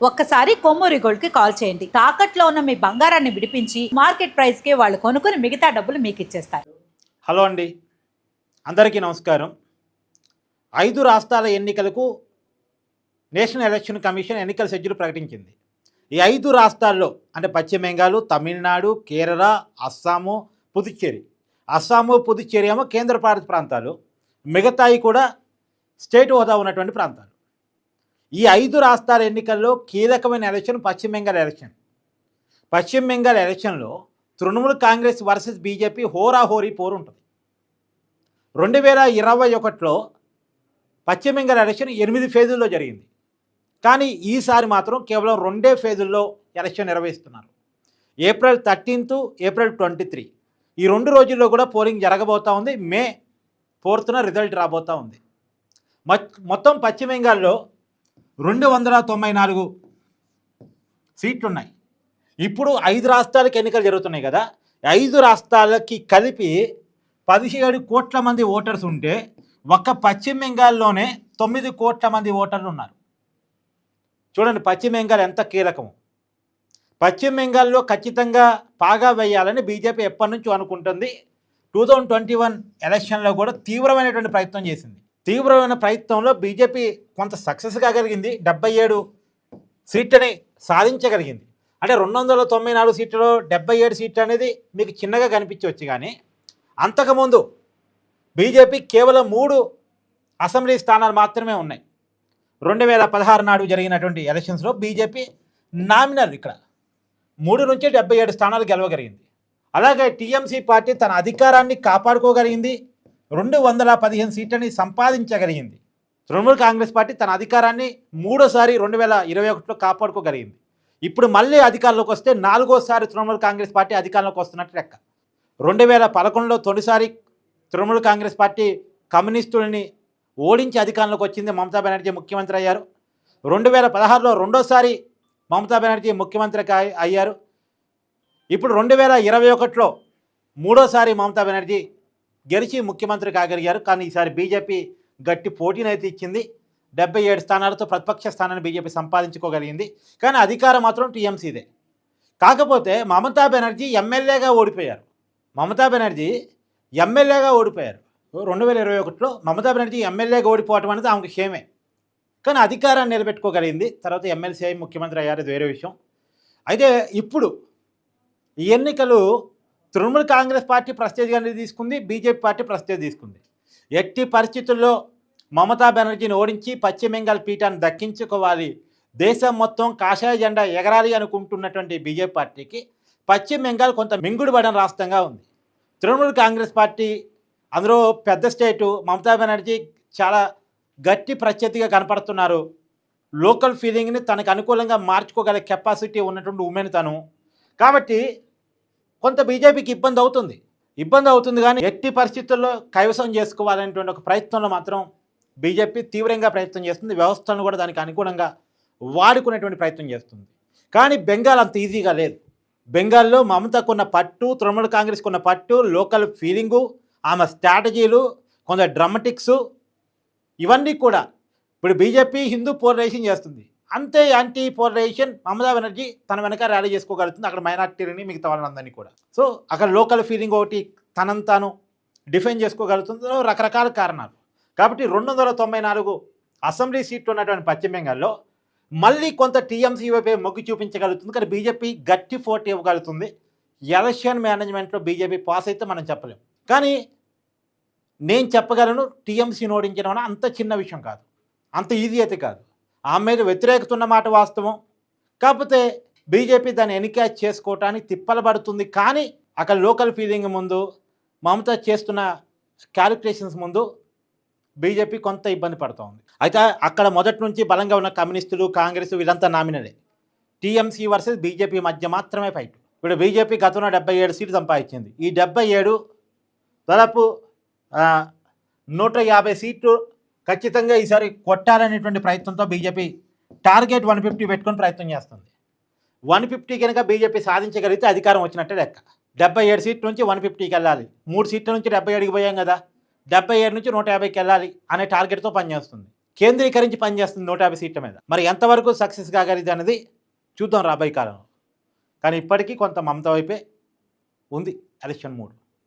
ఒక్కసారి కొమ్మూరి గోల్డ్ కి కాల్ చేయండి. తాకట్లో ఉన్న మీ బంగారాన్ని విడిపించి మార్కెట్ ప్రైస్ కి వాళ్ళు కొనుక్కుని మిగతా డబ్బులు మీకు ఇచ్చేస్తారు. హలో అండి, అందరికీ నమస్కారం. 5 రాష్ట్రాల ఎన్నికలకు నేషనల్ ఎలక్షన్ కమిషన్ ఎన్నికల షెడ్యూల్ ప్రకటించింది. ఈ 5 రాష్ట్రాల్లో అంటే పశ్చిమ బెంగాల్, తమిళనాడు, కేరళ, అస్సాము, పుదుచ్చేరి. అస్సాము, పుదుచ్చేరి ఏమో కేంద్రపాలిత ప్రాంతాలు, మిగతాయి కూడా స్టేట్ హోదా ఉన్నటువంటి ప్రాంతాలు. ఈ 5 రాష్ట్రాల ఎన్నికల్లో కీలకమైన ఎలక్షన్ పశ్చిమ బెంగాల్ ఎలక్షన్. పశ్చిమ బెంగాల్ ఎలక్షన్లో తృణమూల్ కాంగ్రెస్ వర్సెస్ బీజేపీ హోరాహోరీ పోరు ఉంటుంది. 2021లో పశ్చిమ బెంగాల్ ఎలక్షన్ 8 ఫేజుల్లో జరిగింది. కానీ ఈసారి మాత్రం కేవలం 2 ఫేజుల్లో ఎలక్షన్ నిర్వహిస్తున్నారు. ఏప్రిల్ 13, ఏప్రిల్ 23 ఈ 2 రోజుల్లో కూడా పోలింగ్ జరగబోతూ ఉంది. మే 4న రిజల్ట్ రాబోతూ ఉంది. మొత్తం పశ్చిమ బెంగాల్లో 294 సీట్లు ఉన్నాయి. ఇప్పుడు 5 రాష్ట్రాలకు ఎన్నికలు జరుగుతున్నాయి కదా, 5 రాష్ట్రాలకి కలిపి 17 కోట్ల మంది ఓటర్స్ ఉంటే ఒక్క పశ్చిమ బెంగాల్లోనే 9 కోట్ల మంది ఓటర్లు ఉన్నారు. చూడండి పశ్చిమ బెంగాల్ ఎంత కీలకం. పశ్చిమ బెంగాల్లో ఖచ్చితంగా పాగా వేయాలని బీజేపీ ఎప్పటి నుంచో అనుకుంటుంది. 2021 ఎలక్షన్లో కూడా తీవ్రమైనటువంటి ప్రయత్నం చేసింది. తీవ్రమైన ప్రయత్నంలో బీజేపీ కొంత సక్సెస్ కాగలిగింది. 77 సీట్లని సాధించగలిగింది. అంటే 294 సీట్లలో 77 సీట్లు అనేది మీకు చిన్నగా కనిపించవచ్చు. కానీ అంతకుముందు బీజేపీ కేవలం 3 అసెంబ్లీ స్థానాలు మాత్రమే ఉన్నాయి. 2016 నాడు జరిగినటువంటి ఎలక్షన్స్లో బీజేపీ నామినల్ ఇక్కడ 3 నుంచి 77 స్థానాలు గెలవగలిగింది. అలాగే టీఎంసీ పార్టీ తన అధికారాన్ని కాపాడుకోగలిగింది, 215 సీట్లని సంపాదించగలిగింది. తృణమూల్ కాంగ్రెస్ పార్టీ తన అధికారాన్ని 3సారి 2021లో కాపాడుకోగలిగింది. ఇప్పుడు మళ్ళీ అధికారంలోకి వస్తే 4వసారి తృణమూల్ కాంగ్రెస్ పార్టీ అధికారంలోకి వస్తున్నట్టు లెక్క. 2011లో తొలిసారి తృణమూల్ కాంగ్రెస్ పార్టీ కమ్యూనిస్టులని ఓడించి అధికారంలోకి వచ్చింది. మమతా బెనర్జీ ముఖ్యమంత్రి అయ్యారు. 2016లో రెండోసారి మమతా బెనర్జీ ముఖ్యమంత్రి అయ్యారు. ఇప్పుడు 2021లో 3వసారి మమతా బెనర్జీ గెలిచి ముఖ్యమంత్రి కాగలిగారు. కానీ ఈసారి బీజేపీ గట్టి పోటీనైతే ఇచ్చింది. 77 స్థానాలతో ప్రతిపక్ష స్థానాన్ని బీజేపీ సంపాదించుకోగలిగింది. కానీ అధికారం మాత్రం టీఎంసీదే. కాకపోతే మమతా బెనర్జీ ఎమ్మెల్యేగా ఓడిపోయారు. 2021లో మమతా బెనర్జీ ఎమ్మెల్యేగా ఓడిపోవటం అనేది ఆమెకు క్షేమే. కానీ అధికారాన్ని నిలబెట్టుకోగలిగింది. తర్వాత ఎమ్మెల్సీ అయి ముఖ్యమంత్రి అయ్యారు, అది వేరే విషయం. అయితే ఇప్పుడు ఈ ఎన్నికలు తృణమూల్ కాంగ్రెస్ పార్టీ ప్రెస్టేజ్గానే తీసుకుంది, బీజేపీ పార్టీ ప్రెస్టేజ్ తీసుకుంది. ఎట్టి పరిస్థితుల్లో మమతా బెనర్జీని ఓడించి పశ్చిమ బెంగాల్ పీఠాన్ని దక్కించుకోవాలి, దేశం మొత్తం కాషాయ జెండా ఎగరాలి అనుకుంటున్నటువంటి బీజేపీ పార్టీకి పశ్చిమ బెంగాల్ కొంత మింగుడుబడిన రాష్ట్రంగా ఉంది. తృణమూల్ కాంగ్రెస్ పార్టీ అందులో పెద్ద స్టేటు, మమతా బెనర్జీ చాలా గట్టి ప్రత్యర్థిగా కనపడుతున్నారు. లోకల్ ఫీలింగ్ని తనకు అనుకూలంగా మార్చుకోగల కెపాసిటీ ఉన్నటువంటి ఉమెన్ తను. కాబట్టి కొంత బీజేపీకి ఇబ్బంది అవుతుంది. కానీ ఎట్టి పరిస్థితుల్లో కైవసం చేసుకోవాలనేటువంటి ఒక ప్రయత్నంలో మాత్రం బీజేపీ తీవ్రంగా ప్రయత్నం చేస్తుంది. వ్యవస్థలను కూడా దానికి అనుగుణంగా వాడుకునేటువంటి ప్రయత్నం చేస్తుంది. కానీ బెంగాల్ అంత ఈజీగా లేదు. బెంగాల్లో మమతకున్న పట్టు, తృణమూల్ కాంగ్రెస్కి ఉన్న పట్టు, లోకల్ ఫీలింగు, ఆమె స్ట్రాటజీలు, కొంత డ్రామాటిక్స్, ఇవన్నీ కూడా ఇప్పుడు బీజేపీ హిందూ పోలరైజేషన్ చేస్తుంది. అంతే యాంటీ పోలరైజేషన్ మమతా బెనర్జీ తన వెనక ర్యాలీ చేసుకోగలుగుతుంది. అక్కడ మైనార్టీలని మిగతా వాళ్ళందరినీ కూడా. సో అక్కడ లోకల్ ఫీలింగ్ ఒకటి తనను తాను డిఫైన్ చేసుకోగలుగుతుంది. రకరకాల కారణాలు. కాబట్టి 294 అసెంబ్లీ సీట్లు ఉన్నటువంటి పశ్చిమ బెంగాల్లో మళ్ళీ కొంత టీఎంసీ వైపే మొగ్గు చూపించగలుగుతుంది. కానీ బీజేపీ గట్టి పోటీ ఇవ్వగలుగుతుంది. ఎలక్షన్ మేనేజ్మెంట్లో బీజేపీ పాస్ అయితే మనం చెప్పలేం. కానీ నేను చెప్పగలను, టీఎంసీని ఓడించడం అంత చిన్న విషయం కాదు, అంత ఈజీ అయితే కాదు. ఆమె మీద వ్యతిరేకత ఉన్న మాట వాస్తవం. కాకపోతే బీజేపీ దాన్ని ఎన్నికేజ్ చేసుకోవటానికి తిప్పలబడుతుంది. కానీ అక్కడ లోకల్ ఫీలింగ్ ముందు, మమతా చేస్తున్న క్యాలిక్యులేషన్స్ ముందు బీజేపీ కొంత ఇబ్బంది పడుతోంది. అయితే అక్కడ మొదటి నుంచి బలంగా ఉన్న కమ్యూనిస్టులు, కాంగ్రెస్ వీళ్ళంతా నామినలే. టీఎంసీ వర్సెస్ బీజేపీ మధ్య మాత్రమే ఫైట్. ఇప్పుడు బీజేపీ గతంలో 77 సీట్లు సంపాదించింది. ఈ 77 దాదాపు 150 సీట్లు ఖచ్చితంగా ఈసారి కొట్టాలనేటువంటి ప్రయత్నంతో బీజేపీ టార్గెట్ 150 పెట్టుకొని ప్రయత్నం చేస్తుంది. 150 కనుక బీజేపీ సాధించగలిగితే అధికారం వచ్చినట్టే లెక్క. 77 సీట్ల నుంచి 150కి వెళ్ళాలి. 3 సీట్ల నుంచి 77కి పోయాం కదా, 77 నుంచి 150కి వెళ్ళాలి అనే టార్గెట్తో పనిచేస్తుంది. కేంద్రీకరించి పనిచేస్తుంది 150 సీట్ల మీద. మరి ఎంతవరకు సక్సెస్ కాగలిది అనేది చూద్దాం రాబోయే కాలంలో. కానీ ఇప్పటికీ కొంత మమత వైపే ఉంది ఎలక్షన్ మూడ్.